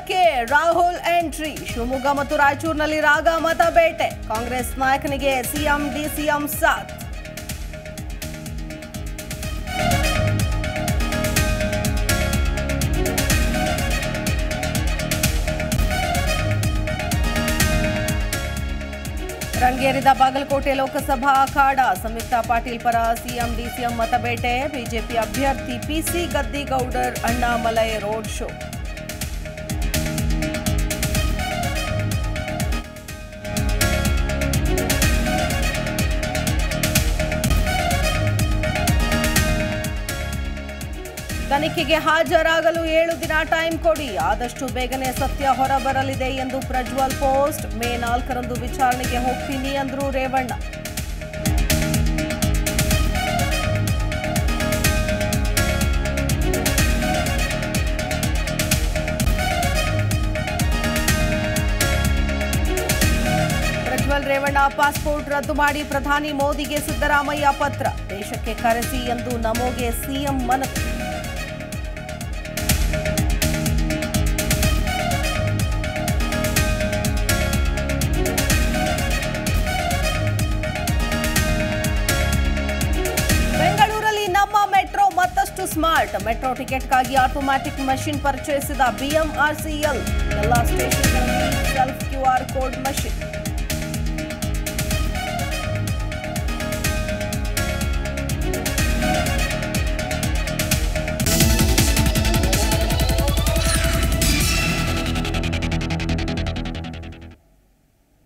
ಕಣಕ್ಕೆ ರಾಹುಲ್ ಎಂಟ್ರಿ. ಶಿವಮೊಗ್ಗ ಮತ್ತು ರಾಯಚೂರಿನಲ್ಲಿ ರಾಗ ಮತ ಬೇಟೆ. ಕಾಂಗ್ರೆಸ್ ನಾಯಕನಿಗೆ ಸಿಎಂ ಡಿಸಿಎಂ ಸಾಥ್. ರಂಗೇರಿದ ಬಾಗಲಕೋಟೆ ಲೋಕಸಭಾ ಅಖಾಡ. ಸಂಯುಕ್ತ ಪಾಟೀಲ್ ಪರ ಸಿಎಂ ಡಿಸಿಎಂ ಮತಬೇಟೆ. ಬಿಜೆಪಿ ಅಭ್ಯರ್ಥಿ PC Gaddigoudar Annamalai road show. ತನಿಖೆಗೆ ಹಾಜರಾಗಲು 7 ದಿನ ಟೈಮ್ ಕೊಡಿ. ಆದಷ್ಟು ಬೇಗನೆ ಸತ್ಯ ಹೊರಬರಲಿದೆ ಎಂದು ಪ್ರಜ್ವಲ್ ಪೋಸ್ಟ್. ಮೇ 4ರಂದು ವಿಚಾರಣೆಗೆ ಹೋಗ್ತೀನಿ ಅಂದ್ರು ರೇವಣ್ಣ. ಪ್ರಜ್ವಲ್ ರೇವಣ್ಣ ಪಾಸ್ಪೋರ್ಟ್ ರದ್ದು ಮಾಡಿ ಪ್ರಧಾನಿ ಮೋದಿಗೆ ಸಿದ್ದರಾಮಯ್ಯ ಪತ್ರ. ದೇಶಕ್ಕೆ ಕರೆಸಿ ಎಂದು ನಮೋಗೆ ಸಿಎಂ ಮನವಿ. ಮತ್ತಷ್ಟು ಸ್ಮಾರ್ಟ್. ಮೆಟ್ರೋ ಟಿಕೆಟ್ಗಾಗಿ ಆಟೋಮ್ಯಾಟಿಕ್ ಮಷಿನ್ ಪರಿಚಯಿಸಿದ ಬಿಎಂಆರ್ಸಿಎಲ್. ಎಲ್ಲ ಸ್ಟೇಷನ್ಗಳಲ್ಲಿ ಸೆಲ್ಫ್ QR ಕೋಡ್ ಮಷಿನ್.